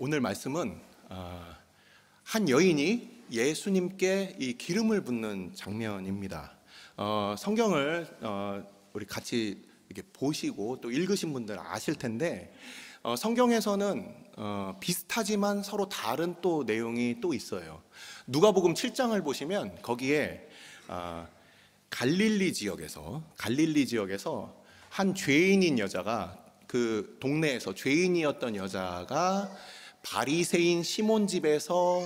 오늘 말씀은 한 여인이 예수님께 이 기름을 붓는 장면입니다. 성경을 우리 같이 이렇게 보시고 또 읽으신 분들 아실 텐데 성경에서는 비슷하지만 서로 다른 또 내용이 또 있어요. 누가복음 7장을 보시면 거기에 갈릴리 지역에서 한 죄인인 여자가, 그 동네에서 죄인이었던 여자가 바리새인 시몬 집에서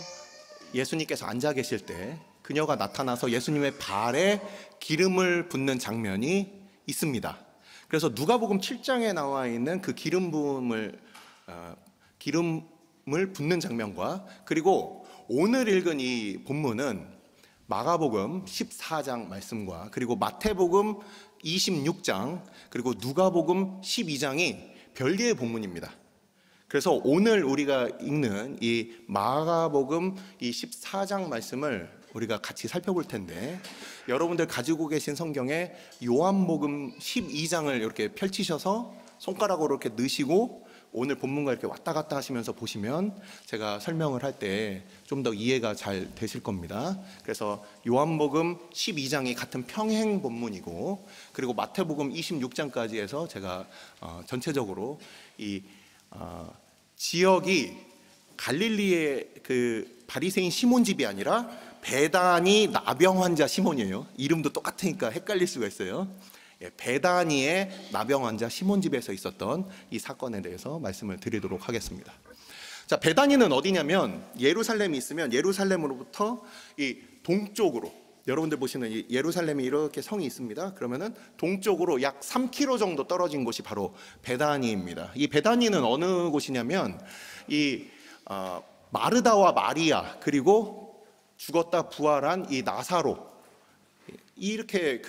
예수님께서 앉아 계실 때 그녀가 나타나서 예수님의 발에 기름을 붓는 장면이 있습니다. 그래서 누가복음 7장에 나와 있는 그 기름을 붓는 장면과, 그리고 오늘 읽은 이 본문은 마가복음 14장 말씀과, 그리고 마태복음 26장, 그리고 누가복음 12장이 별개의 본문입니다. 그래서 오늘 우리가 읽는 이 마가복음 이 14장 말씀을 우리가 같이 살펴볼 텐데, 여러분들 가지고 계신 성경에 요한복음 12장을 이렇게 펼치셔서 손가락으로 이렇게 넣으시고 오늘 본문과 이렇게 왔다 갔다 하시면서 보시면 제가 설명을 할 때 좀 더 이해가 잘 되실 겁니다. 그래서 요한복음 12장이 같은 평행 본문이고, 그리고 마태복음 26장까지 해서 제가 전체적으로 이 지역이 갈릴리의 그 바리새인 시몬 집이 아니라 베다니 나병 환자 시몬이에요. 이름도 똑같으니까 헷갈릴 수가 있어요. 베다니의 나병 환자 시몬 집에서 있었던 이 사건에 대해서 말씀을 드리도록 하겠습니다. 자, 베다니는 어디냐면 예루살렘이 있으면 예루살렘으로부터 이 동쪽으로, 여러분들 보시는 이 예루살렘이 이렇게 성이 있습니다. 그러면은 동쪽으로 약 3km 정도 떨어진 곳이 바로 베다니입니다. 이 베다니는 어느 곳이냐면 이 마르다와 마리아, 그리고 죽었다 부활한 이 나사로, 이렇게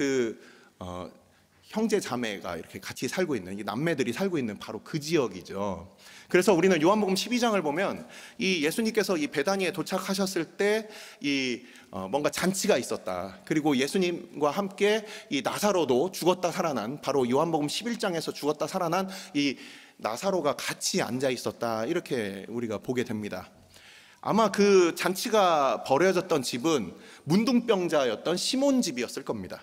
형제 자매가 이렇게 같이 살고 있는, 이 남매들이 살고 있는 바로 그 지역이죠. 그래서 우리는 요한복음 12장을 보면 이 예수님께서 이 베다니에 도착하셨을 때 이 뭔가 잔치가 있었다. 그리고 예수님과 함께 이 나사로도 죽었다 살아난, 바로 요한복음 11장에서 죽었다 살아난 이 나사로가 같이 앉아 있었다. 이렇게 우리가 보게 됩니다. 아마 그 잔치가 벌어졌던 집은 문둥병자였던 시몬 집이었을 겁니다.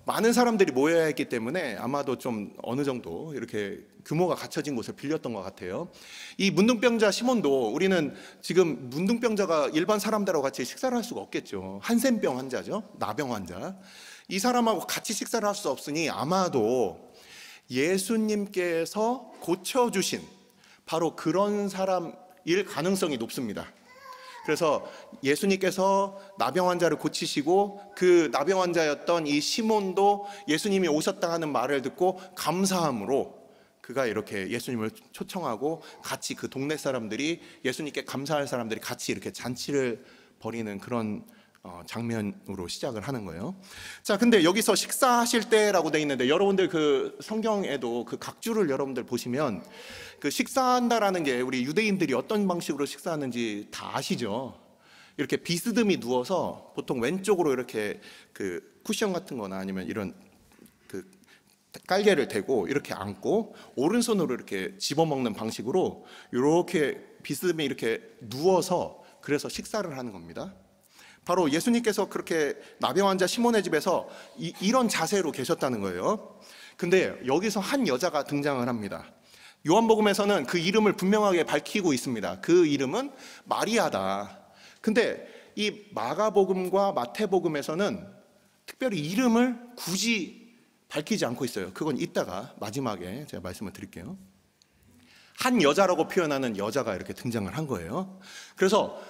많은 사람들이 모여야 했기 때문에 아마도 좀 어느 정도 이렇게 규모가 갖춰진 곳을 빌렸던 것 같아요. 이 문둥병자 시몬도, 우리는 지금 문둥병자가 일반 사람들하고 같이 식사를 할 수가 없겠죠. 한센병 환자죠, 나병 환자. 이 사람하고 같이 식사를 할 수 없으니 아마도 예수님께서 고쳐주신 바로 그런 사람일 가능성이 높습니다. 그래서 예수님께서 나병 환자를 고치시고 그 나병 환자였던 이 시몬도 예수님이 오셨다 하는 말을 듣고 감사함으로 그가 이렇게 예수님을 초청하고 같이 그 동네 사람들이, 예수님께 감사할 사람들이 같이 이렇게 잔치를 벌이는 그런 장면으로 시작을 하는 거예요. 자, 근데 여기서 식사하실 때라고 돼 있는데, 여러분들 그 성경에도 그 각주를 여러분들 보시면 그 식사한다라는 게 우리 유대인들이 어떤 방식으로 식사하는지 다 아시죠? 이렇게 비스듬히 누워서 보통 왼쪽으로 이렇게 그 쿠션 같은 거나 아니면 이런 그 깔개를 대고 이렇게 앉고 오른손으로 이렇게 집어먹는 방식으로 이렇게 비스듬히 이렇게 누워서, 그래서 식사를 하는 겁니다. 바로 예수님께서 그렇게 나병 환자 시몬의 집에서 이런 자세로 계셨다는 거예요. 근데 여기서 한 여자가 등장을 합니다. 요한복음에서는 그 이름을 분명하게 밝히고 있습니다. 그 이름은 마리아다. 근데 이 마가복음과 마태복음에서는 특별히 이름을 굳이 밝히지 않고 있어요. 그건 이따가 마지막에 제가 말씀을 드릴게요. 한 여자라고 표현하는 여자가 이렇게 등장을 한 거예요. 그래서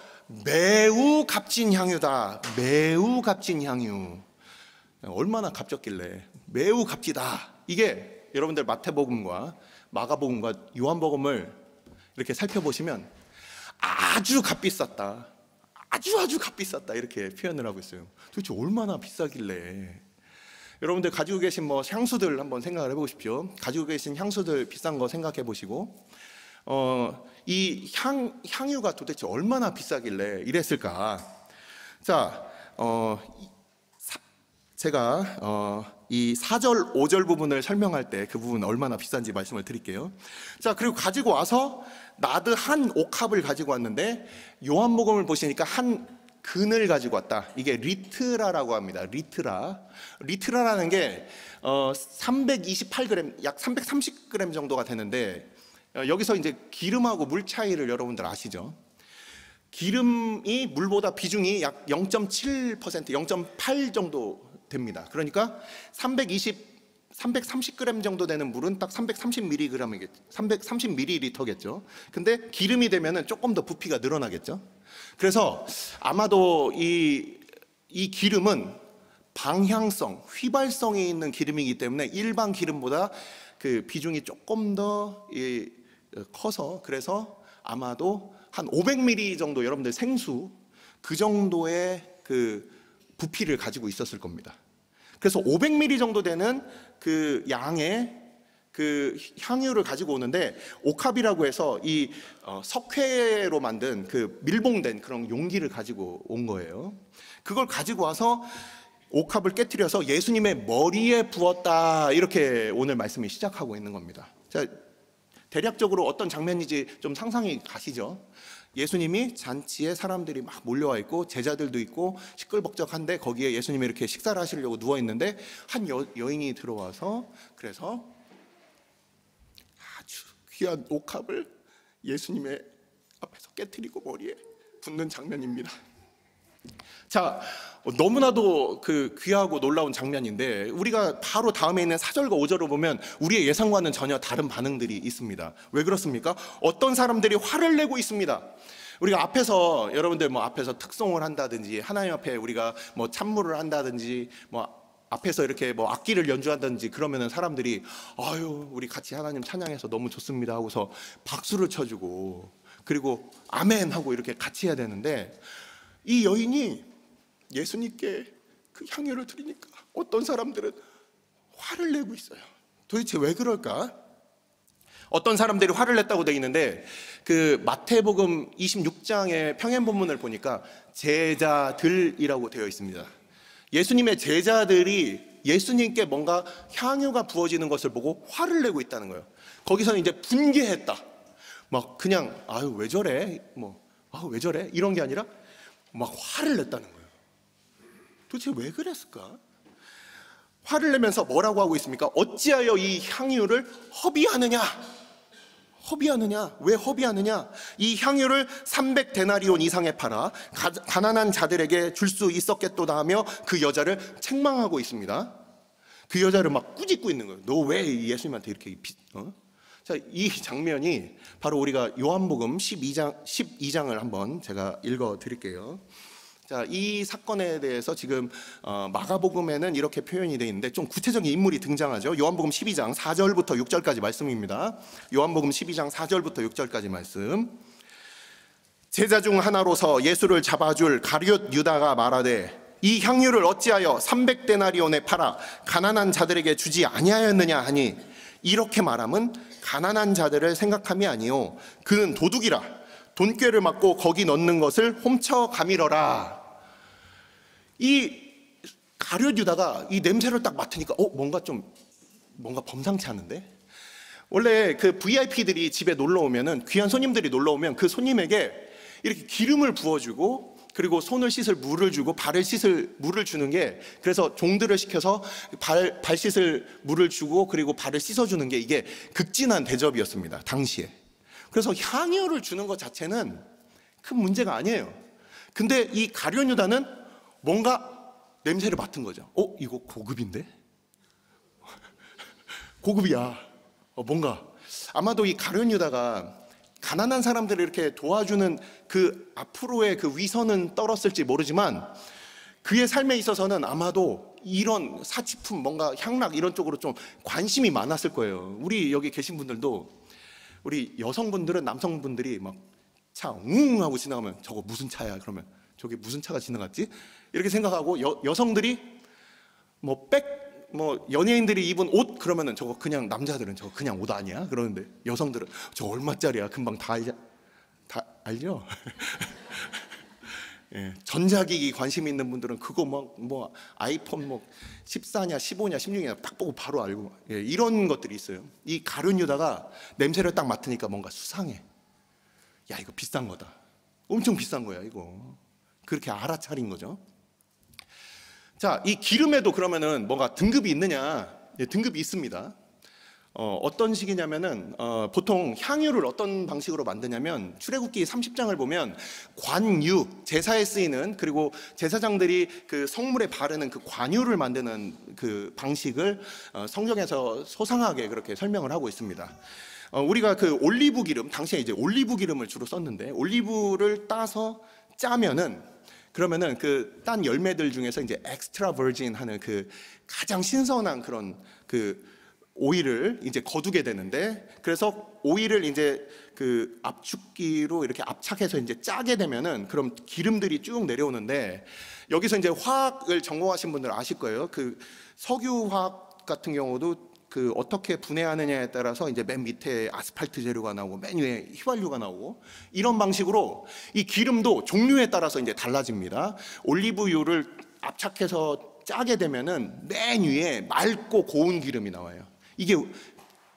매우 값진 향유다. 매우 값진 향유. 얼마나 값졌길래 매우 값지다. 이게 여러분들 마태복음과 마가복음과 요한복음을 이렇게 살펴보시면 아주 값비쌌다, 아주 값비쌌다, 이렇게 표현을 하고 있어요. 도대체 얼마나 비싸길래. 여러분들 가지고 계신 뭐 향수들 한번 생각을 해보십시오. 가지고 계신 향수들 비싼 거 생각해 보시고 이 향유가 도대체 얼마나 비싸길래 이랬을까. 자, 제가 이 4절, 5절 부분을 설명할 때 그 부분 얼마나 비싼지 말씀을 드릴게요. 자, 그리고 가지고 와서 나드 한 옥합을 가지고 왔는데, 요한복음을 보시니까 한 근을 가지고 왔다. 이게 리트라라고 합니다. 리트라라는 게 328g, 약 330g 정도가 되는데, 여기서 이제 기름하고 물 차이를 여러분들 아시죠? 기름이 물보다 비중이 약 0.7%, 0.8 정도 됩니다. 그러니까 330g 정도 되는 물은 딱 330ml겠죠. 근데 기름이 되면은 조금 더 부피가 늘어나겠죠. 그래서 아마도 이 기름은 방향성, 휘발성이 있는 기름이기 때문에 일반 기름보다 그 비중이 조금 더 커서, 그래서 아마도 한 500ml 정도, 여러분들 생수 그 정도의 그 부피를 가지고 있었을 겁니다. 그래서 500ml 정도 되는 그 양의 그 향유를 가지고 오는데, 옥합이라고 해서 이 석회로 만든 그 밀봉된 그런 용기를 가지고 온 거예요. 그걸 가지고 와서 옥합을 깨트려서 예수님의 머리에 부었다, 이렇게 오늘 말씀이 시작하고 있는 겁니다. 자, 대략적으로 어떤 장면인지 좀 상상이 가시죠? 예수님이 잔치에 사람들이 막 몰려와 있고 제자들도 있고 시끌벅적한데, 거기에 예수님이 이렇게 식사를 하시려고 누워 있는데 한 여인이 들어와서, 그래서 아주 귀한 옥합을 예수님의 앞에서 깨트리고 머리에 붓는 장면입니다. 자, 너무나도 그 귀하고 놀라운 장면인데, 우리가 바로 다음에 있는 4절과 5절을 보면 우리의 예상과는 전혀 다른 반응들이 있습니다. 왜 그렇습니까? 어떤 사람들이 화를 내고 있습니다. 우리가 앞에서, 여러분들 뭐 앞에서 특송을 한다든지, 하나님 앞에 우리가 뭐 찬물을 한다든지, 뭐 앞에서 이렇게 뭐 악기를 연주한다든지 그러면은 사람들이 아유, 우리 같이 하나님 찬양해서 너무 좋습니다 하고서 박수를 쳐주고, 그리고 아멘 하고 이렇게 같이 해야 되는데, 이 여인이 예수님께 그 향유를 드리니까 어떤 사람들은 화를 내고 있어요. 도대체 왜 그럴까? 어떤 사람들이 화를 냈다고 되어 있는데, 그 마태복음 26장의 평행 본문을 보니까 제자들이라고 되어 있습니다. 예수님의 제자들이 예수님께 뭔가 향유가 부어지는 것을 보고 화를 내고 있다는 거예요. 거기서는 이제 분개했다. 막 그냥 아유 왜 저래? 왜 저래? 이런 게 아니라 막 화를 냈다는 거예요. 도대체 왜 그랬을까? 화를 내면서 뭐라고 하고 있습니까? 어찌하여 이 향유를 허비하느냐? 왜 허비하느냐? 이 향유를 300데나리온 이상에 팔아 가난한 자들에게 줄 수 있었겠도다 하며 그 여자를 책망하고 있습니다. 그 여자를 막 꾸짖고 있는 거예요. 너 왜 예수님한테 이렇게 자, 이 장면이 바로 우리가 요한복음 12장을 한번 제가 읽어 드릴게요. 자, 이 사건에 대해서 지금 마가복음에는 이렇게 표현이 되어 있는데 좀 구체적인 인물이 등장하죠. 요한복음 12장 4절부터 6절까지 말씀입니다. 요한복음 12장 4절부터 6절까지 말씀. 제자 중 하나로서 예수를 잡아줄 가룟 유다가 말하되 이 향유를 어찌하여 300데나리온에 팔아 가난한 자들에게 주지 아니하였느냐 하니, 이렇게 말함은 가난한 자들을 생각함이 아니요 그는 도둑이라 돈꾀를 맞고 거기 넣는 것을 훔쳐 가밀어라. 이 가룟 유다가 이 냄새를 딱 맡으니까 뭔가 범상치 않은데? 원래 그 VIP들이 집에 놀러 오면은, 귀한 손님들이 놀러 오면 그 손님에게 이렇게 기름을 부어주고, 그리고 손을 씻을 물을 주고 발을 씻을 물을 주는 게, 그래서 종들을 시켜서 발 씻을 물을 주고 그리고 발을 씻어주는 게 이게 극진한 대접이었습니다, 당시에. 그래서 향유를 주는 것 자체는 큰 문제가 아니에요. 근데 이 가룟 유다는 뭔가 냄새를 맡은 거죠. 이거 고급인데? 고급이야. 뭔가 아마도 이 가룟 유다가 가난한 사람들을 이렇게 도와주는 그 앞으로의 그 위선은 떨었을지 모르지만, 그의 삶에 있어서는 아마도 이런 사치품, 뭔가 향락 이런 쪽으로 좀 관심이 많았을 거예요. 우리 여기 계신 분들도, 우리 여성분들은 남성분들이 막 차 웅 하고 지나가면 저거 무슨 차야? 그러면 저게 무슨 차가 지나갔지? 이렇게 생각하고, 여성들이 연예인들이 입은 옷 그러면은 저거 그냥, 남자들은 저거 그냥 옷 아니야? 그러는데 여성들은 저 얼마짜리야? 금방 다 알죠? 전자기기 관심 있는 분들은 그거 뭐 아이폰 뭐 14냐 15냐 16냐 딱 보고 바로 알고, 이런 것들이 있어요. 이 가룟 유다가 냄새를 딱 맡으니까 뭔가 수상해. 야, 이거 비싼 거다. 엄청 비싼 거야 이거. 그렇게 알아차린 거죠. 자, 이 기름에도 그러면은 뭔가 등급이 있느냐? 등급이 있습니다. 어떤 식이냐면은 보통 향유를 어떤 방식으로 만드냐면, 출애굽기 30장을 보면 관유, 제사에 쓰이는, 그리고 제사장들이 그 성물에 바르는 그 관유를 만드는 그 방식을 성경에서 소상하게 그렇게 설명을 하고 있습니다. 우리가 그 올리브 기름, 당시에 이제 올리브 기름을 주로 썼는데, 올리브를 따서 짜면은, 그러면은 그 딴 열매들 중에서 이제 엑스트라 버진 하는 그 가장 신선한 그런 그 오일을 이제 거두게 되는데, 그래서 오일을 이제 그 압축기로 이렇게 압착해서 이제 짜게 되면은 그럼 기름들이 쭉 내려오는데, 여기서 이제 화학을 전공하신 분들 아실 거예요. 그 석유화학 같은 경우도 그 어떻게 분해하느냐에 따라서 이제 맨 밑에 아스팔트 재료가 나오고 맨 위에 휘발유가 나오고, 이런 방식으로 이 기름도 종류에 따라서 이제 달라집니다. 올리브유를 압착해서 짜게 되면은 맨 위에 맑고 고운 기름이 나와요. 이게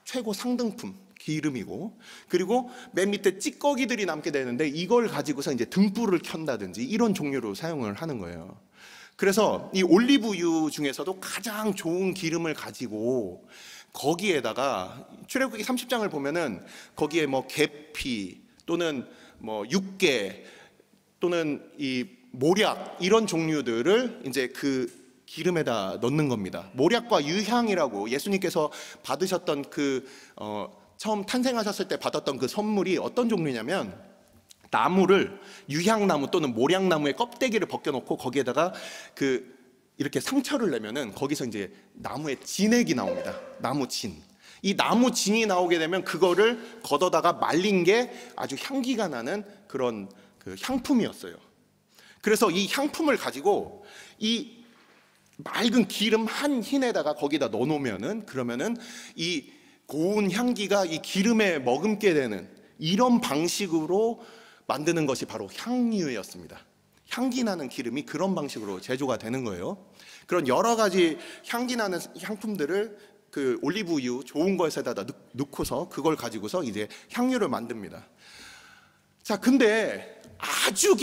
최고 상등품 기름이고, 그리고 맨 밑에 찌꺼기들이 남게 되는데, 이걸 가지고서 이제 등불을 켠다든지 이런 종류로 사용을 하는 거예요. 그래서 이 올리브유 중에서도 가장 좋은 기름을 가지고 거기에다가 출애굽기 30장을 보면은 거기에 뭐 계피 또는 뭐 육개 또는 이 모략, 이런 종류들을 이제 그 기름에다 넣는 겁니다. 모략과 유향이라고 예수님께서 받으셨던 그 처음 탄생하셨을 때 받았던 그 선물이 어떤 종류냐면, 나무를, 유향나무 또는 모략나무의 껍데기를 벗겨놓고 거기에다가 그 이렇게 상처를 내면은 거기서 이제 나무의 진액이 나옵니다. 나무진. 이 나무진이 나오게 되면 그거를 걷어다가 말린 게 아주 향기가 나는 그런 그 향품이었어요. 그래서 이 향품을 가지고 이 맑은 기름 한 흰에다가 거기다 넣어놓으면은, 그러면은 이 고운 향기가 이 기름에 머금게 되는 이런 방식으로 만드는 것이 바로 향유였습니다. 향기 나는 기름이 그런 방식으로 제조가 되는 거예요. 그런 여러 가지 향기 나는 향품들을 그 올리브유 좋은 것에다 넣고서 그걸 가지고서 이제 향유를 만듭니다. 자, 근데 아주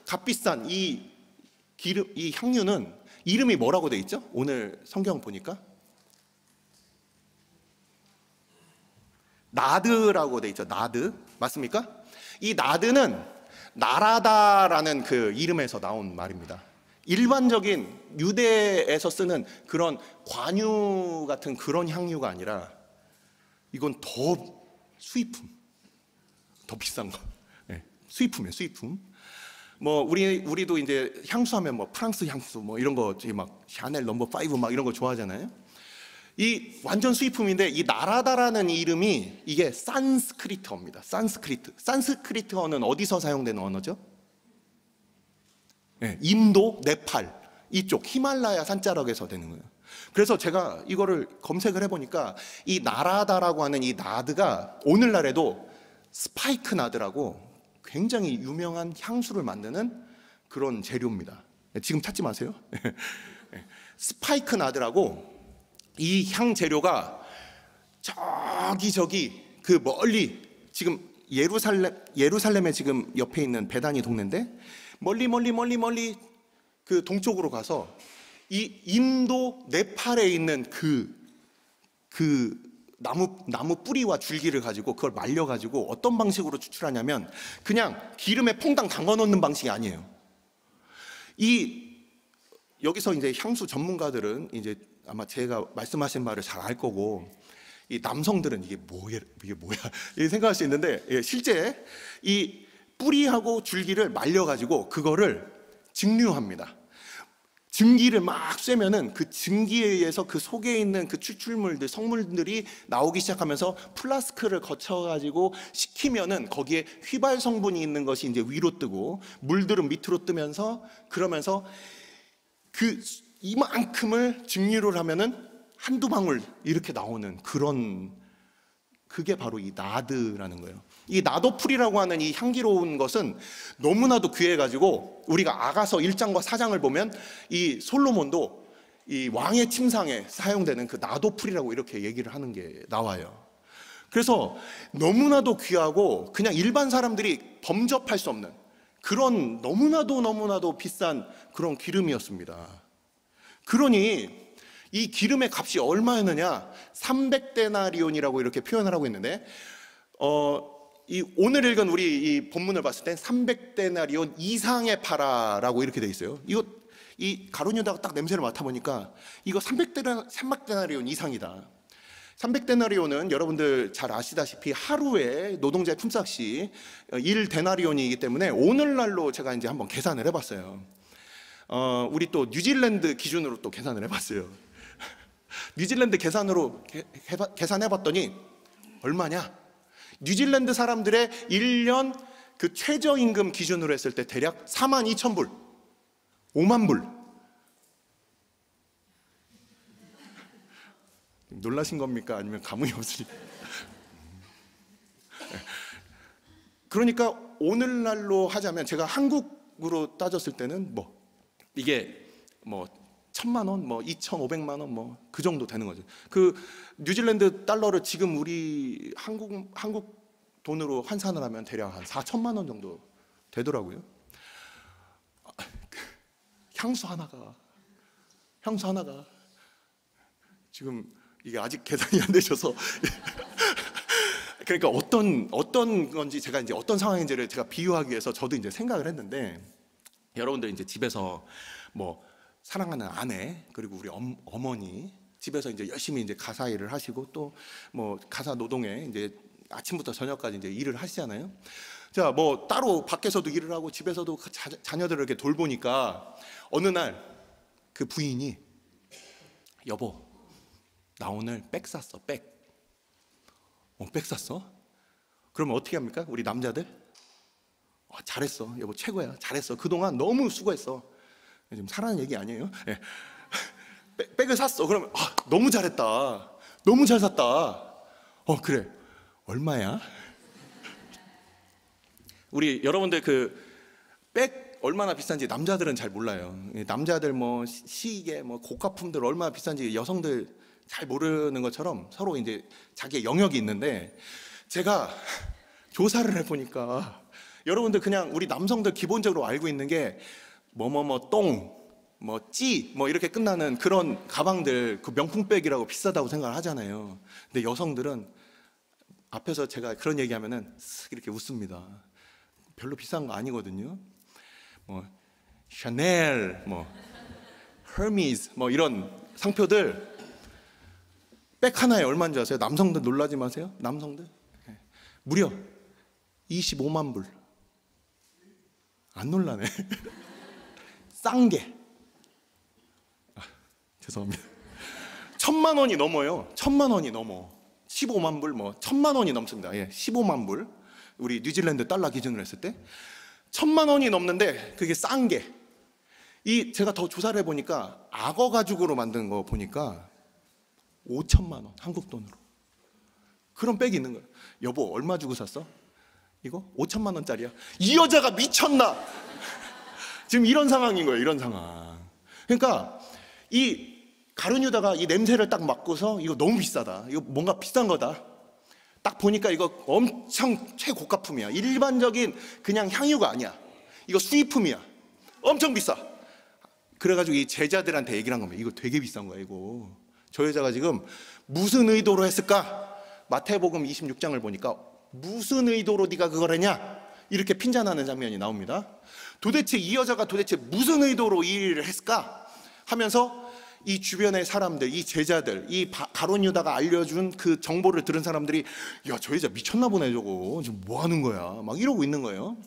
값비싼 이 기름, 이 향유는 이름이 뭐라고 돼 있죠? 오늘 성경 보니까 나드라고 돼 있죠. 나드 맞습니까? 이 나드는 나라다라는 그 이름에서 나온 말입니다. 일반적인 유대에서 쓰는 그런 관유 같은 그런 향유가 아니라, 이건 더 수입품, 더 비싼 거. 네, 수입품이에요, 수입품. 뭐 우리도 이제 향수하면 뭐 프랑스 향수 뭐 이런 거, 막 샤넬 넘버 5 막 이런 거 좋아하잖아요. 이 완전 수입품인데, 이 나라다라는 이름이 이게 산스크리트어입니다. 산스크리트어는 어디서 사용되는 언어죠? 네, 인도, 네팔 이쪽 히말라야 산자락에서 되는 거예요. 그래서 제가 이거를 검색을 해보니까 이 나라다라고 하는 이 나드가 오늘날에도 스파이크 나드라고 굉장히 유명한 향수를 만드는 그런 재료입니다. 지금 찾지 마세요. 스파이크 나드라고, 이 향 재료가 저기 그 멀리, 지금 예루살렘에 지금 옆에 있는 베다니 동네인데, 멀리 그 동쪽으로 가서 이 인도 네팔에 있는 그 나무 뿌리와 줄기를 가지고 그걸 말려 가지고 어떤 방식으로 추출하냐면, 그냥 기름에 퐁당 담가 놓는 방식이 아니에요. 여기서 이제 향수 전문가들은 이제 아마 제가 말씀하신 말을 잘 알 거고, 이 남성들은 이게 뭐야 이렇게 생각할 수 있는데, 실제 이 뿌리하고 줄기를 말려 가지고 그거를 증류합니다. 증기를 막 쐬면은 그 증기에 의해서 그 속에 있는 그 추출물들, 성물들이 나오기 시작하면서 플라스크를 거쳐가지고 식히면은 거기에 휘발 성분이 있는 것이 이제 위로 뜨고 물들은 밑으로 뜨면서, 그러면서 그 이만큼을 증류를 하면은 한두 방울 이렇게 나오는 그런 그게 바로 이 나드라는 거예요. 이 나도풀이라고 하는 이 향기로운 것은 너무나도 귀해가지고 우리가 아가서 1장과 4장을 보면 이 솔로몬도 이 왕의 침상에 사용되는 그 나도풀이라고 이렇게 얘기를 하는 게 나와요. 그래서 너무나도 귀하고 그냥 일반 사람들이 범접할 수 없는 그런 너무나도 비싼 그런 기름이었습니다. 그러니 이 기름의 값이 얼마였느냐? 300데나리온이라고 이렇게 표현을 하고 있는데 이 오늘 읽은 우리 이 본문을 봤을 땐 300데나리온 이상의 파라라고 이렇게 돼 있어요. 이거 이 가룟유다가 딱 냄새를 맡아보니까 이거 300데나리온 이상이다. 300데나리온은 여러분들 잘 아시다시피 하루에 노동자의 품삯이 1데나리온이기 때문에 오늘날로 제가 이제 한번 계산을 해봤어요. 우리 또 뉴질랜드 기준으로 또 계산을 해봤어요. 뉴질랜드 계산으로 계산해봤더니 얼마냐? 뉴질랜드 사람들의 1년 그 최저임금 기준으로 했을 때 대략 42,000불, 5만 불. 놀라신 겁니까? 아니면 감흥이 없으니까? 그러니까 오늘날로 하자면 제가 한국으로 따졌을 때는 뭐 이게 뭐 1,000만 원, 뭐 2,500만 원, 뭐 그 정도 되는 거죠. 그 뉴질랜드 달러를 지금 우리 한국 돈으로 환산을 하면 대략 한 4천만 원 정도 되더라고요. 향수 하나가 지금 이게 아직 계산이 안 되셔서 그러니까 어떤 건지 제가 이제 어떤 상황인지를 제가 비유하기 위해서 저도 이제 생각을 했는데, 여러분들 이제 집에서 뭐 사랑하는 아내 그리고 우리 어머니 집에서 이제 열심히 이제 가사 일을 하시고 또 뭐 가사 노동에 이제 아침부터 저녁까지 이제 일을 하시잖아요. 자, 뭐 따로 밖에서도 일을 하고 집에서도 자녀들을 이렇게 돌보니까 어느 날 그 부인이 여보, 나 오늘 백 샀어. 백 샀어? 그러면 어떻게 합니까? 우리 남자들? 잘했어. 여보 최고야. 잘했어. 그동안 너무 수고했어. 지금 사라는 얘기 아니에요? 네. 백을 샀어. 그러면 너무 잘했다. 너무 잘 샀다. 그래. 얼마야? 우리 여러분들 그 백 얼마나 비싼지 남자들은 잘 몰라요. 남자들 뭐 시계 뭐 고가품들 얼마나 비싼지 여성들 잘 모르는 것처럼 서로 이제 자기의 영역이 있는데, 제가 조사를 해보니까 여러분들 그냥 우리 남성들 기본적으로 알고 있는 게 똥, 찌 이렇게 끝나는 그런 가방들, 그 명품백이라고 비싸다고 생각을 하잖아요. 근데 여성들은 앞에서 제가 그런 얘기하면은 쓱 이렇게 웃습니다. 별로 비싼 거 아니거든요. 샤넬, 헤르미스 이런 상표들 백 하나에 얼마인 줄 아세요? 남성들 놀라지 마세요. 남성들 무려 25만 불. 안 놀라네. 싼 게 죄송합니다. 1,000만 원이 넘어요. 1,000만 원이 넘어. 15만 불, 1,000만 원이 넘습니다. 15만 불. 우리 뉴질랜드 달러 기준으로 했을 때 1,000만 원이 넘는데 그게 싼 게. 제가 더 조사를 해보니까 악어 가죽으로 만든 거 보니까 5천만 원, 한국 돈으로. 그런 백이 있는 거예요. 여보, 얼마 주고 샀어? 이거 5천만 원짜리야. 이 여자가 미쳤나? 지금 이런 상황인 거예요. 이런 상황. 그러니까 이 가룟유다가 이 냄새를 딱 맡고서 이거 너무 비싸다, 이거 뭔가 비싼 거다, 딱 보니까 이거 엄청 최고가품이야. 일반적인 그냥 향유가 아니야. 이거 수입품이야. 엄청 비싸. 그래가지고 이 제자들한테 얘기를 한 겁니다. 이거 되게 비싼 거야 이거. 저 여자가 지금 무슨 의도로 했을까? 마태복음 26장을 보니까 무슨 의도로 네가 그걸 했냐? 이렇게 핀잔하는 장면이 나옵니다. 도대체 이 여자가 도대체 무슨 의도로 이 일을 했을까? 하면서 이 주변의 사람들, 이 제자들, 이 가룟유다가 알려준 그 정보를 들은 사람들이 야, 저 여자 미쳤나 보네, 저거 지금 뭐 하는 거야? 막 이러고 있는 거예요.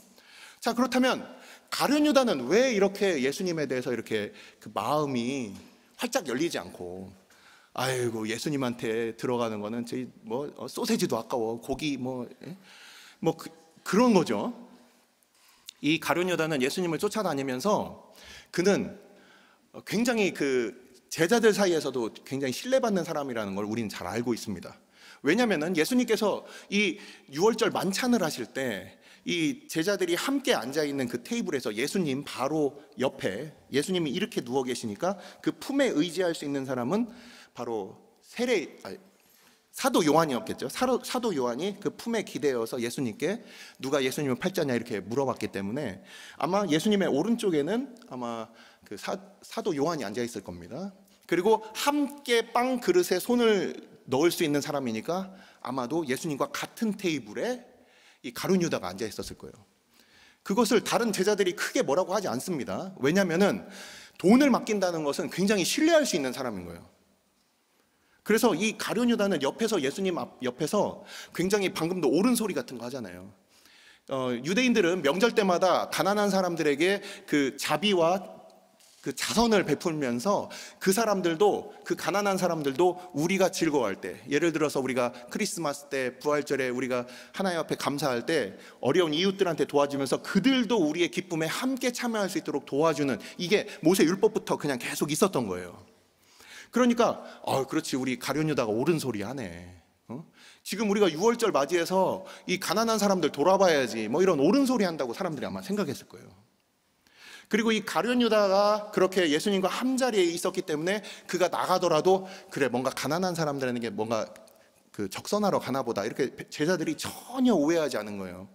자, 그렇다면 가룟유다는 왜 이렇게 예수님에 대해서 이렇게 그 마음이 활짝 열리지 않고, 아이고 예수님한테 들어가는 거는 저희 소세지도 아까워, 고기 그런 거죠. 이 가룟유다는 예수님을 쫓아다니면서 그는 굉장히 그 제자들 사이에서도 굉장히 신뢰받는 사람이라는 걸 우리는 잘 알고 있습니다. 왜냐하면 예수님께서 이 유월절 만찬을 하실 때 이 제자들이 함께 앉아 있는 그 테이블에서 예수님 바로 옆에 예수님이 이렇게 누워 계시니까 그 품에 의지할 수 있는 사람은 바로 사도 요한이었겠죠. 사도 요한이 그 품에 기대어서 예수님께 누가 예수님을 팔자냐 이렇게 물어봤기 때문에 아마 예수님의 오른쪽에는 아마 그 사도 요한이 앉아 있을 겁니다. 그리고 함께 빵 그릇에 손을 넣을 수 있는 사람이니까 아마도 예수님과 같은 테이블에 이 가룟 유다가 앉아 있었을 거예요. 그것을 다른 제자들이 크게 뭐라고 하지 않습니다. 왜냐하면은 돈을 맡긴다는 것은 굉장히 신뢰할 수 있는 사람인 거예요. 그래서 이 가룟 유다는 옆에서 예수님 옆에서 굉장히 방금도 옳은 소리 같은 거 하잖아요. 유대인들은 명절 때마다 가난한 사람들에게 그 자비와 그 자선을 베풀면서 그 사람들도, 그 가난한 사람들도 우리가 즐거워할 때, 예를 들어서 우리가 크리스마스 때, 부활절에 우리가 하나님 앞에 감사할 때 어려운 이웃들한테 도와주면서 그들도 우리의 기쁨에 함께 참여할 수 있도록 도와주는, 이게 모세 율법부터 그냥 계속 있었던 거예요. 그러니까 그렇지, 우리 가룟 유다가 옳은 소리 하네. 지금 우리가 유월절 맞이해서 이 가난한 사람들 돌아봐야지, 뭐 이런 옳은 소리 한다고 사람들이 아마 생각했을 거예요. 그리고 이 가룟 유다가 그렇게 예수님과 한 자리에 있었기 때문에 그가 나가더라도 그래, 뭔가 가난한 사람들에게 뭔가 그 적선하러 가나 보다, 이렇게 제자들이 전혀 오해하지 않은 거예요.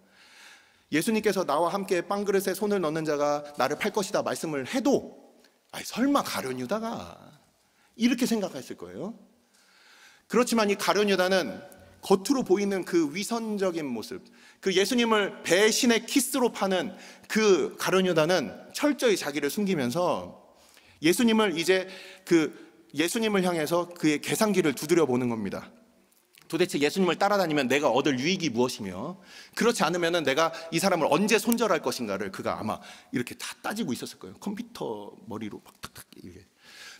예수님께서 나와 함께 빵그릇에 손을 넣는 자가 나를 팔 것이다 말씀을 해도 설마 가룟 유다가 이렇게 생각했을 거예요. 그렇지만 이 가룟 유다는 겉으로 보이는 그 위선적인 모습, 그 예수님을 배신의 키스로 파는 그 가룟 유다는 철저히 자기를 숨기면서 예수님을 예수님을 향해서 그의 계산기를 두드려 보는 겁니다. 도대체 예수님을 따라다니면 내가 얻을 유익이 무엇이며, 그렇지 않으면 내가 이 사람을 언제 손절할 것인가를 그가 아마 이렇게 다 따지고 있었을 거예요. 컴퓨터 머리로 막 탁탁 이렇게.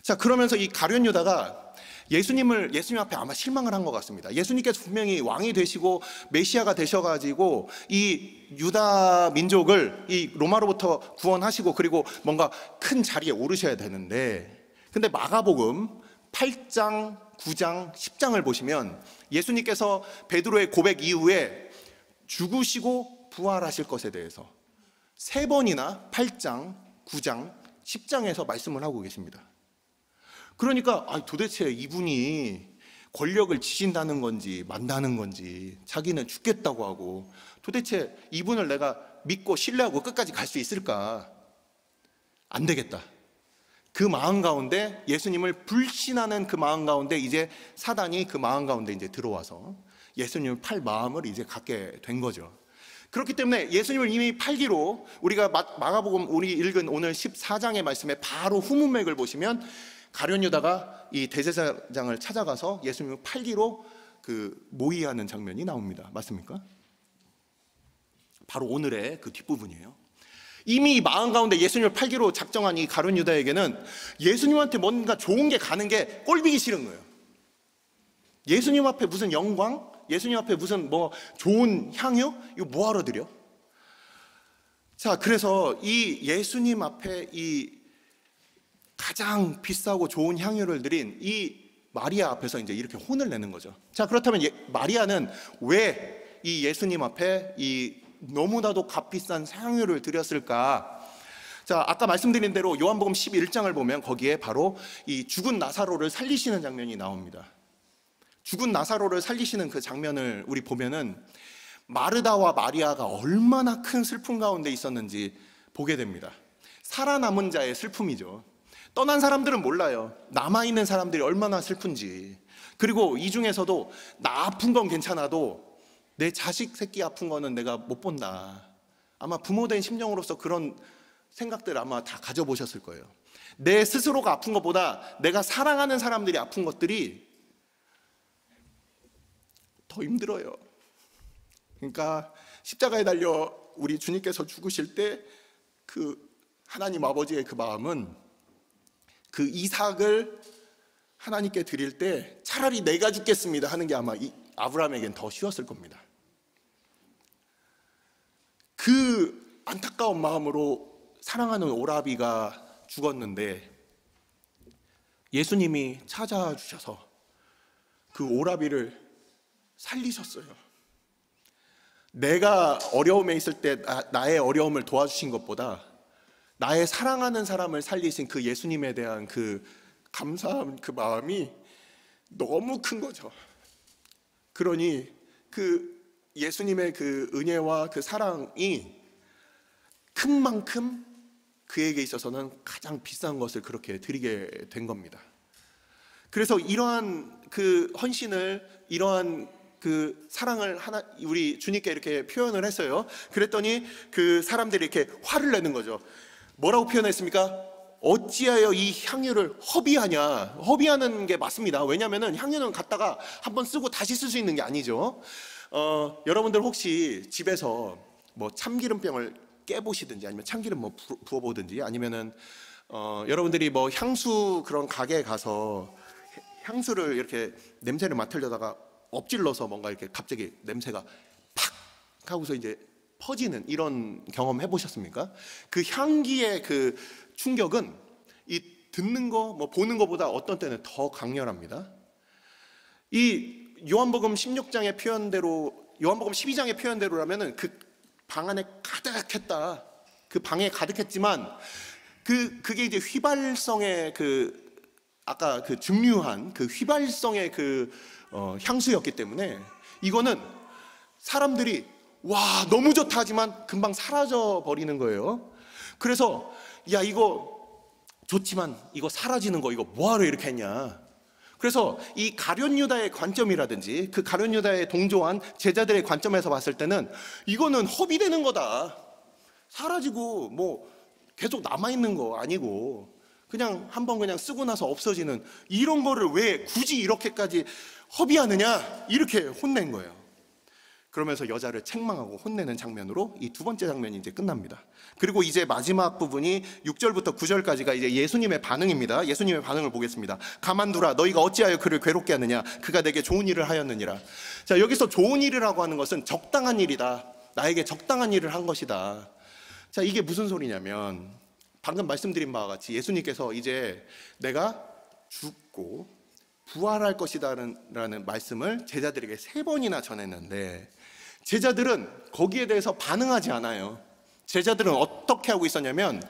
자, 그러면서 이 가룟 유다가 예수님 앞에 아마 실망을 한 것 같습니다. 예수님께서 분명히 왕이 되시고 메시아가 되셔가지고 이 유다 민족을 이 로마로부터 구원하시고 그리고 뭔가 큰 자리에 오르셔야 되는데, 근데 마가복음 8장, 9장, 10장을 보시면 예수님께서 베드로의 고백 이후에 죽으시고 부활하실 것에 대해서 3번이나 8장, 9장, 10장에서 말씀을 하고 계십니다. 그러니까 도대체 이분이 권력을 지신다는 건지 만다는 건지, 자기는 죽겠다고 하고, 도대체 이분을 내가 믿고 신뢰하고 끝까지 갈 수 있을까? 안 되겠다. 그 마음 가운데, 예수님을 불신하는 그 마음 가운데 이제 사단이 그 마음 가운데 이제 들어와서 예수님을 팔 마음을 이제 갖게 된 거죠. 그렇기 때문에 예수님을 이미 팔기로, 우리가 마가복음 우리 읽은 오늘 14장의 말씀에 바로 후문맥을 보시면 가룟 유다가 이 대제사장을 찾아가서 예수님을 팔기로 그 모의하는 장면이 나옵니다. 맞습니까? 바로 오늘의 그 뒷부분이에요. 이미 마음 가운데 예수님을 팔기로 작정한 이 가룟 유다에게는 예수님한테 뭔가 좋은 게 가는 게 꼴보기 싫은 거예요. 예수님 앞에 무슨 영광, 예수님 앞에 무슨 뭐 좋은 향유, 이거 뭐하러 드려? 자, 그래서 이 예수님 앞에 이 가장 비싸고 좋은 향유를 드린 이 마리아 앞에서 이제 이렇게 혼을 내는 거죠. 자, 그렇다면 마리아는 왜 이 예수님 앞에 이 너무나도 값비싼 향유를 드렸을까? 자, 아까 말씀드린 대로 요한복음 11장을 보면 거기에 바로 이 죽은 나사로를 살리시는 장면이 나옵니다. 죽은 나사로를 살리시는 그 장면을 우리 보면은 마르다와 마리아가 얼마나 큰 슬픔 가운데 있었는지 보게 됩니다. 살아남은 자의 슬픔이죠. 떠난 사람들은 몰라요. 남아있는 사람들이 얼마나 슬픈지. 그리고 이 중에서도 나 아픈 건 괜찮아도 내 자식 새끼 아픈 거는 내가 못 본다. 아마 부모된 심정으로서 그런 생각들 아마 다 가져보셨을 거예요. 내 스스로가 아픈 것보다 내가 사랑하는 사람들이 아픈 것들이 더 힘들어요. 그러니까 십자가에 달려 우리 주님께서 죽으실 때 그 하나님 아버지의 그 마음은 그 이삭을 하나님께 드릴 때 차라리 내가 죽겠습니다 하는 게 아마 이 아브라함에겐 더 쉬웠을 겁니다. 그 안타까운 마음으로 사랑하는 오라비가 죽었는데 예수님이 찾아주셔서 그 오라비를 살리셨어요. 내가 어려움에 있을 때 나의 어려움을 도와주신 것보다 나의 사랑하는 사람을 살리신 그 예수님에 대한 그 감사한 그 마음이 너무 큰 거죠. 그러니 그 예수님의 그 은혜와 그 사랑이 큰 만큼 그에게 있어서는 가장 비싼 것을 그렇게 드리게 된 겁니다. 그래서 이러한 그 헌신을, 이러한 그 사랑을 우리 주님께 이렇게 표현을 했어요. 그랬더니 그 사람들이 이렇게 화를 내는 거죠. 뭐라고 표현했습니까? 어찌하여 이 향유를 허비하냐. 허비하는 게 맞습니다. 왜냐하면 향유는 갖다가 한번 쓰고 다시 쓸 수 있는 게 아니죠. 여러분들 혹시 집에서 뭐 참기름병을 깨보시든지 아니면 참기름 뭐 부어보든지 아니면은 여러분들이 뭐 향수 그런 가게에 가서 향수를 이렇게 냄새를 맡으려다가 엎질러서 뭔가 이렇게 갑자기 냄새가 팍 하고서 이제 퍼지는 이런 경험 해보셨습니까? 그 향기의 그 충격은 이 듣는 거, 뭐 보는 거보다 어떤 때는 더 강렬합니다. 이 요한복음 16장의 표현대로, 요한복음 12장의 표현대로라면은 그 방 안에 가득했다. 그 방에 가득했지만 그게 이제 휘발성의 그 아까 그 증류한 그 휘발성의 그 향수였기 때문에 이거는 사람들이 와 너무 좋다 하지만 금방 사라져 버리는 거예요. 그래서 야 이거 좋지만 이거 사라지는 거 이거 뭐하러 이렇게 했냐. 그래서 이 가룟 유다의 관점이라든지 그 가룟 유다에 동조한 제자들의 관점에서 봤을 때는 이거는 허비되는 거다. 사라지고 뭐 계속 남아있는 거 아니고 그냥 한번 그냥 쓰고 나서 없어지는 이런 거를 왜 굳이 이렇게까지 허비하느냐 이렇게 혼낸 거예요. 그러면서 여자를 책망하고 혼내는 장면으로 이 두 번째 장면이 이제 끝납니다. 그리고 이제 마지막 부분이 6절부터 9절까지가 이제 예수님의 반응입니다. 예수님의 반응을 보겠습니다. 가만두라 너희가 어찌하여 그를 괴롭게 하느냐 그가 내게 좋은 일을 하였느니라. 자 여기서 좋은 일이라고 하는 것은 적당한 일이다. 나에게 적당한 일을 한 것이다. 자 이게 무슨 소리냐면 방금 말씀드린 바와 같이 예수님께서 이제 내가 죽고 부활할 것이다라는 말씀을 제자들에게 3번이나 전했는데 제자들은 거기에 대해서 반응하지 않아요. 제자들은 어떻게 하고 있었냐면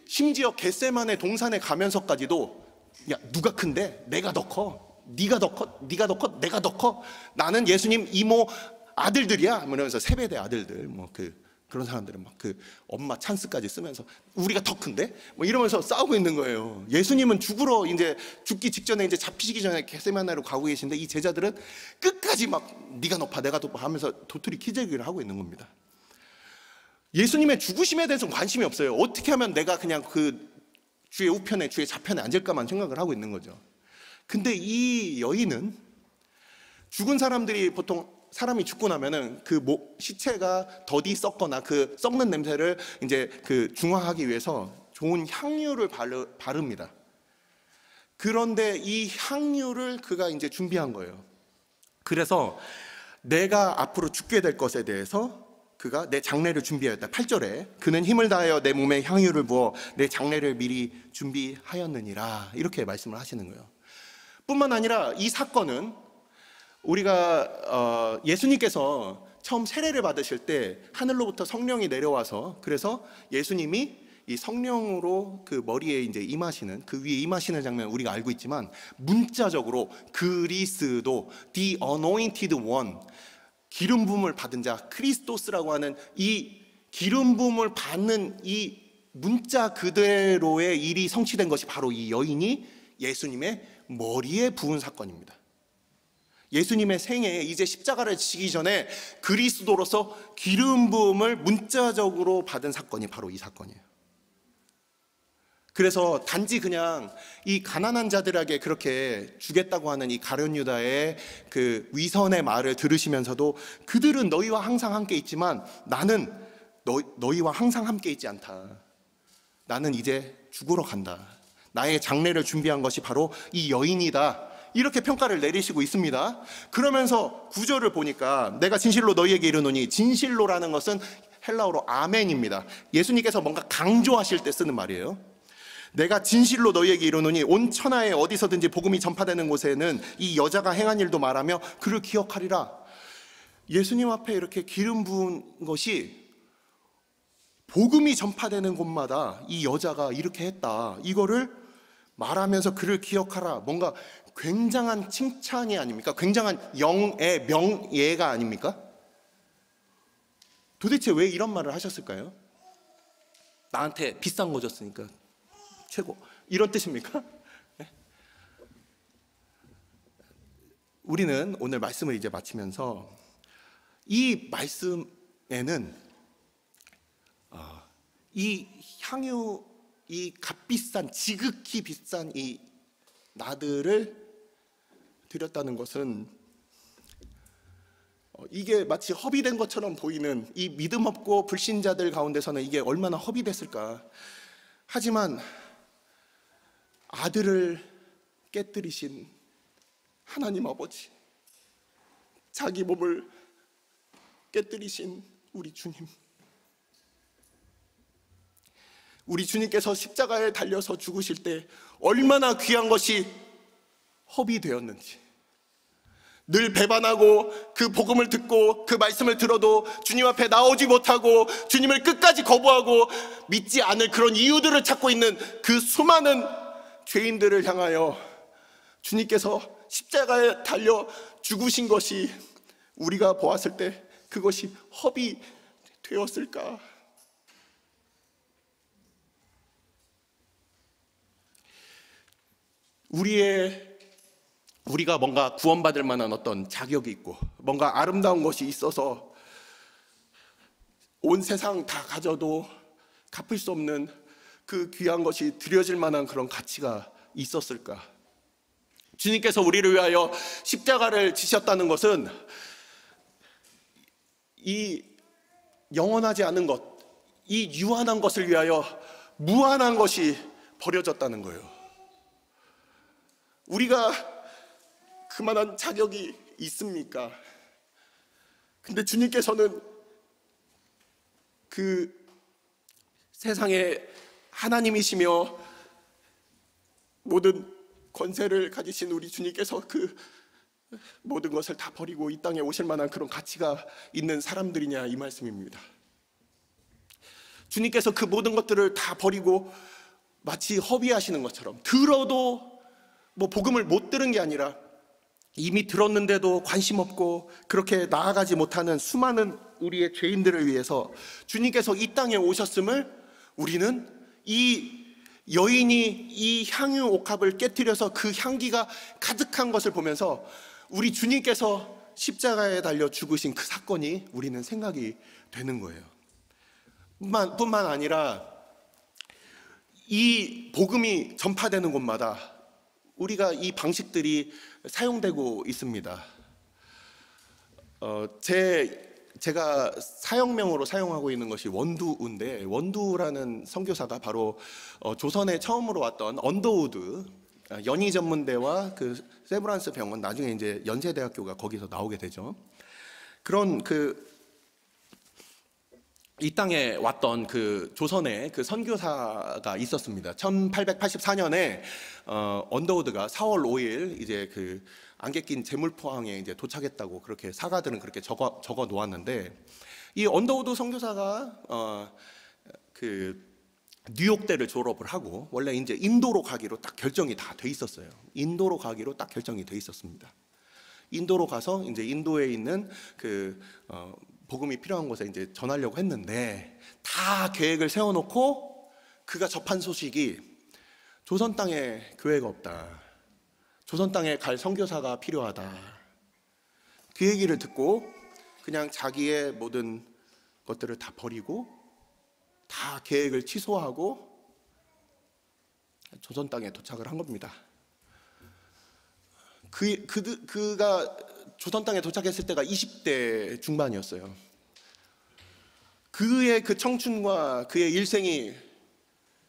심지어 겟세마네 동산에 가면서까지도 야 누가 큰데? 내가 더 커. 네가 더 커. 네가 더 커. 내가 더 커. 나는 예수님 이모 아들들이야. 이러면서 세배대 아들들 뭐 그런 사람들은 막 그 엄마 찬스까지 쓰면서 우리가 더 큰데? 뭐 이러면서 싸우고 있는 거예요. 예수님은 죽으러 이제 죽기 직전에 이제 잡히시기 전에 겟세마네로 가고 계신데 이 제자들은 끝까지 막 네가 높아 내가 높아 하면서 도토리 키재기를 하고 있는 겁니다. 예수님의 죽으심에 대해서는 관심이 없어요. 어떻게 하면 내가 그냥 그 주의 우편에 주의 좌편에 앉을까만 생각을 하고 있는 거죠. 근데 이 여인은 죽은 사람들이 보통 사람이 죽고 나면은 그 시체가 더디 썩거나 그 썩는 냄새를 이제 그 중화하기 위해서 좋은 향유를 바릅니다. 그런데 이 향유를 그가 이제 준비한 거예요. 그래서 내가 앞으로 죽게 될 것에 대해서 그가 내 장례를 준비하였다. 8절에 그는 힘을 다하여 내 몸에 향유를 부어 내 장례를 미리 준비하였느니라 이렇게 말씀을 하시는 거예요. 뿐만 아니라 이 사건은 우리가 예수님께서 처음 세례를 받으실 때 하늘로부터 성령이 내려와서 그래서 예수님이 이 성령으로 그 머리에 이제 임하시는 그 위에 임하시는 장면을 우리가 알고 있지만 문자적으로 그리스도 the anointed one 기름 부음을 받은 자 크리스토스라고 하는 이 기름 부음을 받는 이 문자 그대로의 일이 성취된 것이 바로 이 여인이 예수님의 머리에 부은 사건입니다. 예수님의 생애에 이제 십자가를 지기 전에 그리스도로서 기름 부음을 문자적으로 받은 사건이 바로 이 사건이에요. 그래서 단지 그냥 이 가난한 자들에게 그렇게 주겠다고 하는 이 가룟 유다의 그 위선의 말을 들으시면서도 그들은 너희와 항상 함께 있지만 나는 너희와 항상 함께 있지 않다. 나는 이제 죽으러 간다. 나의 장례를 준비한 것이 바로 이 여인이다. 이렇게 평가를 내리시고 있습니다. 그러면서 구절을 보니까 내가 진실로 너희에게 이르노니 진실로라는 것은 헬라어로 아멘입니다. 예수님께서 뭔가 강조하실 때 쓰는 말이에요. 내가 진실로 너희에게 이르노니 온 천하에 어디서든지 복음이 전파되는 곳에는 이 여자가 행한 일도 말하며 그를 기억하리라. 예수님 앞에 이렇게 기름 부은 것이 복음이 전파되는 곳마다 이 여자가 이렇게 했다, 이거를 말하면서 그를 기억하라. 뭔가 굉장한 칭찬이 아닙니까? 굉장한 영예, 명예가 아닙니까? 도대체 왜 이런 말을 하셨을까요? 나한테 비싼 거 줬으니까 최고, 이런 뜻입니까? 네? 우리는 오늘 말씀을 이제 마치면서 이 말씀에는 이 향유, 이 값비싼, 지극히 비싼 이 나들을 드렸다는 것은 이게 마치 허비된 것처럼 보이는 이 믿음 없고 불신자들 가운데서는 이게 얼마나 허비됐을까. 하지만 아들을 깨뜨리신 하나님 아버지, 자기 몸을 깨뜨리신 우리 주님, 우리 주님께서 십자가에 달려서 죽으실 때 얼마나 귀한 것이 허비되었는지, 늘 배반하고 그 복음을 듣고 그 말씀을 들어도 주님 앞에 나오지 못하고 주님을 끝까지 거부하고 믿지 않을 그런 이유들을 찾고 있는 그 수많은 죄인들을 향하여 주님께서 십자가에 달려 죽으신 것이 우리가 보았을 때 그것이 허비되었을까? 우리가 뭔가 구원받을 만한 어떤 자격이 있고 뭔가 아름다운 것이 있어서 온 세상 다 가져도 갚을 수 없는 그 귀한 것이 드려질 만한 그런 가치가 있었을까? 주님께서 우리를 위하여 십자가를 지셨다는 것은 이 영원하지 않은 것, 이 유한한 것을 위하여 무한한 것이 버려졌다는 거예요. 우리가 그만한 자격이 있습니까? 근데 주님께서는 그 세상의 하나님이시며 모든 권세를 가지신 우리 주님께서 그 모든 것을 다 버리고 이 땅에 오실 만한 그런 가치가 있는 사람들이냐, 이 말씀입니다. 주님께서 그 모든 것들을 다 버리고 마치 허비하시는 것처럼, 들어도 뭐 복음을 못 들은 게 아니라 이미 들었는데도 관심 없고 그렇게 나아가지 못하는 수많은 우리의 죄인들을 위해서 주님께서 이 땅에 오셨음을 우리는 이 여인이 이 향유 옥합을 깨뜨려서 그 향기가 가득한 것을 보면서 우리 주님께서 십자가에 달려 죽으신 그 사건이 우리는 생각이 되는 거예요. 뿐만 아니라 이 복음이 전파되는 곳마다 우리가 이 방식들이 사용되고 있습니다. 제가 사역명으로 사용하고 있는 것이 원두인데, 원두라는 선교사가 바로 조선에 처음으로 왔던 언더우드 연희전문대와 그 세브란스 병원, 나중에 이제 연세대학교가 거기서 나오게 되죠. 그런 이 땅에 왔던 그 조선의 그 선교사가 있었습니다. 1884년에 언더우드가 4월 5일 이제 그 안개 낀 제물포항에 이제 도착했다고 그렇게 사가들은 그렇게 적어 놓았는데, 이 언더우드 선교사가 그 뉴욕대를 졸업을 하고 원래 이제 인도로 가기로 딱 결정이 다 돼 있었어요. 인도로 가기로 딱 결정이 돼 있었습니다. 인도로 가서 이제 인도에 있는 그 복음이 필요한 곳에 이제 전하려고 했는데, 다 계획을 세워놓고 그가 접한 소식이 조선 땅에 교회가 없다, 조선 땅에 갈 선교사가 필요하다, 그 얘기를 듣고 그냥 자기의 모든 것들을 다 버리고 다 계획을 취소하고 조선 땅에 도착을 한 겁니다. 그가 조선 땅에 도착했을 때가 20대 중반이었어요. 그의 그 청춘과 그의 일생이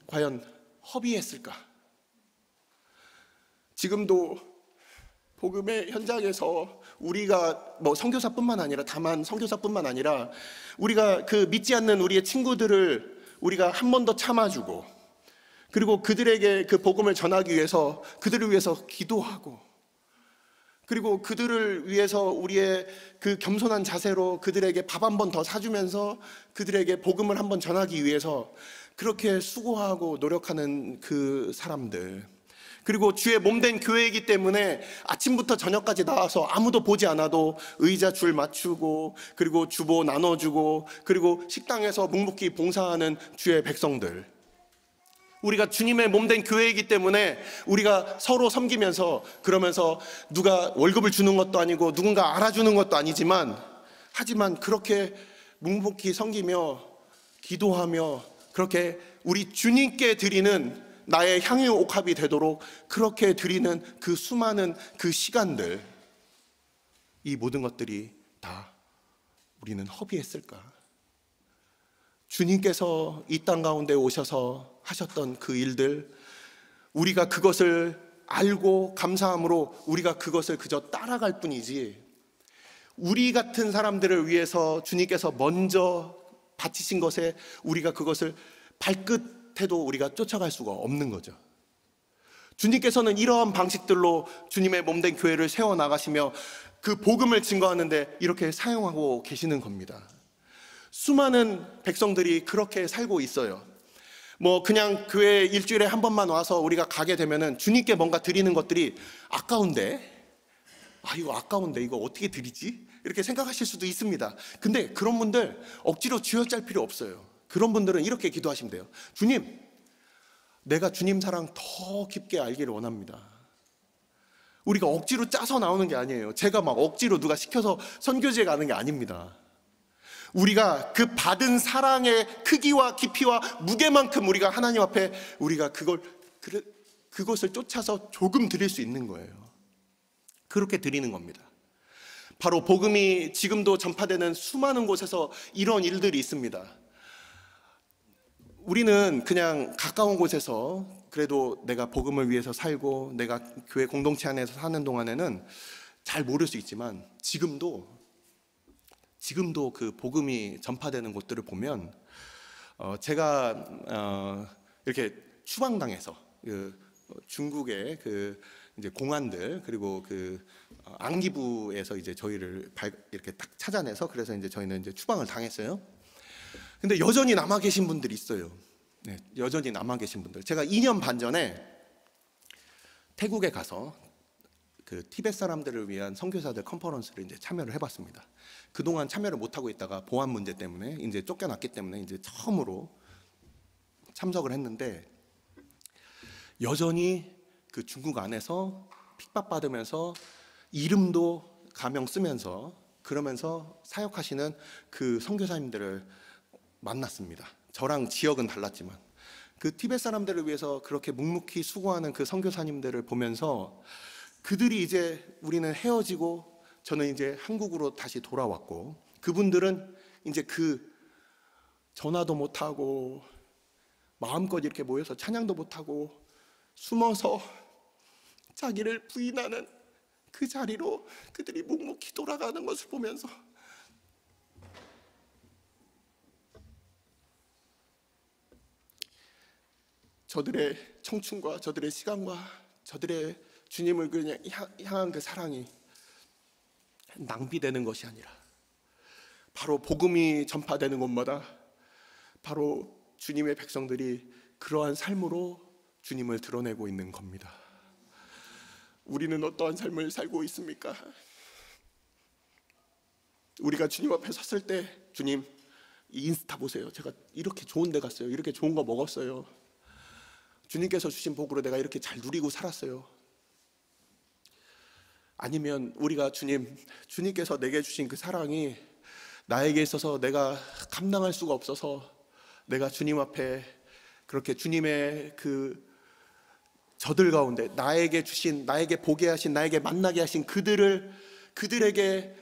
과연 허비했을까? 지금도 복음의 현장에서 우리가 뭐 선교사뿐만 아니라, 다만 선교사뿐만 아니라 우리가 그 믿지 않는 우리의 친구들을 우리가 한 번 더 참아주고 그리고 그들에게 그 복음을 전하기 위해서 그들을 위해서 기도하고, 그리고 그들을 위해서 우리의 그 겸손한 자세로 그들에게 밥 한 번 더 사주면서 그들에게 복음을 한번 전하기 위해서 그렇게 수고하고 노력하는 그 사람들, 그리고 주의 몸된 교회이기 때문에 아침부터 저녁까지 나와서 아무도 보지 않아도 의자 줄 맞추고, 그리고 주보 나눠주고, 그리고 식당에서 묵묵히 봉사하는 주의 백성들, 우리가 주님의 몸된 교회이기 때문에 우리가 서로 섬기면서, 그러면서 누가 월급을 주는 것도 아니고 누군가 알아주는 것도 아니지만, 하지만 그렇게 묵묵히 섬기며 기도하며 그렇게 우리 주님께 드리는 나의 향유 옥합이 되도록 그렇게 드리는 그 수많은 그 시간들, 이 모든 것들이 다 우리는 허비했을까? 주님께서 이 땅 가운데 오셔서 하셨던 그 일들, 우리가 그것을 알고 감사함으로 우리가 그것을 그저 따라갈 뿐이지, 우리 같은 사람들을 위해서 주님께서 먼저 바치신 것에 우리가 그것을 발끝에도 우리가 쫓아갈 수가 없는 거죠. 주님께서는 이러한 방식들로 주님의 몸된 교회를 세워나가시며 그 복음을 증거하는데 이렇게 사용하고 계시는 겁니다. 수많은 백성들이 그렇게 살고 있어요. 뭐 그냥 교회 일주일에 한 번만 와서 우리가 가게 되면은 주님께 뭔가 드리는 것들이 아까운데, 이거 아까운데 이거 어떻게 드리지? 이렇게 생각하실 수도 있습니다. 근데 그런 분들 억지로 쥐어짤 필요 없어요. 그런 분들은 이렇게 기도하시면 돼요. 주님, 내가 주님 사랑 더 깊게 알기를 원합니다. 우리가 억지로 짜서 나오는 게 아니에요. 제가 막 억지로 누가 시켜서 선교지에 가는 게 아닙니다. 우리가 그 받은 사랑의 크기와 깊이와 무게만큼 우리가 하나님 앞에 우리가 그것을 쫓아서 조금 드릴 수 있는 거예요. 그렇게 드리는 겁니다. 바로 복음이 지금도 전파되는 수많은 곳에서 이런 일들이 있습니다. 우리는 그냥 가까운 곳에서 그래도 내가 복음을 위해서 살고 내가 교회 공동체 안에서 사는 동안에는 잘 모를 수 있지만, 지금도 그 복음이 전파되는 곳들을 보면, 제가 이렇게 추방당해서 중국의 그 이제 공안들, 그리고 그 안기부에서 이제 저희를 이렇게 딱 찾아내서, 그래서 이제 저희는 이제 추방을 당했어요. 근데 여전히 남아 계신 분들이 있어요. 네, 여전히 남아 계신 분들. 제가 2년 반 전에 태국에 가서 그 티베트 사람들을 위한 선교사들 컨퍼런스를 이제 참여를 해봤습니다. 그동안 참여를 못하고 있다가 보안 문제 때문에 이제 쫓겨났기 때문에 이제 처음으로 참석을 했는데, 여전히 그 중국 안에서 핍박받으면서 이름도 가명 쓰면서 그러면서 사역하시는 그 선교사님들을 만났습니다. 저랑 지역은 달랐지만 그 티베트 사람들을 위해서 그렇게 묵묵히 수고하는 그 선교사님들을 보면서, 그들이 이제 우리는 헤어지고 저는 이제 한국으로 다시 돌아왔고, 그분들은 이제 그 전화도 못하고 마음껏 이렇게 모여서 찬양도 못하고 숨어서 자기를 부인하는 그 자리로 그들이 묵묵히 돌아가는 것을 보면서, 저들의 청춘과 저들의 시간과 저들의 주님을 그냥 향한 그 사랑이 낭비되는 것이 아니라, 바로 복음이 전파되는 곳마다 바로 주님의 백성들이 그러한 삶으로 주님을 드러내고 있는 겁니다. 우리는 어떠한 삶을 살고 있습니까? 우리가 주님 앞에 섰을 때, 주님, 이 인스타 보세요. 제가 이렇게 좋은 데 갔어요. 이렇게 좋은 거 먹었어요. 주님께서 주신 복으로 내가 이렇게 잘 누리고 살았어요. 아니면 우리가 주님께서 내게 주신 그 사랑이 나에게 있어서 내가 감당할 수가 없어서 내가 주님 앞에 그렇게 주님의 그 저들 가운데 나에게 주신, 나에게 보게 하신, 나에게 만나게 하신 그들에게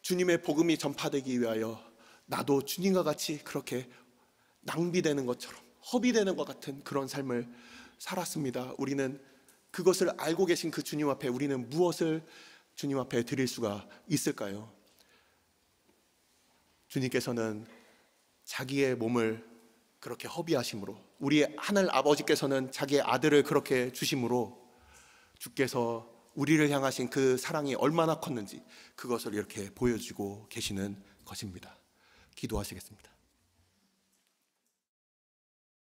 주님의 복음이 전파되기 위하여 나도 주님과 같이 그렇게 낭비되는 것처럼, 허비되는 것 같은 그런 삶을 살았습니다. 우리는 그것을 알고 계신 그 주님 앞에 우리는 무엇을 주님 앞에 드릴 수가 있을까요? 주님께서는 자기의 몸을 그렇게 허비하심으로, 우리 하늘 아버지께서는 자기의 아들을 그렇게 주심으로 주께서 우리를 향하신 그 사랑이 얼마나 컸는지 그것을 이렇게 보여주고 계시는 것입니다. 기도하시겠습니다.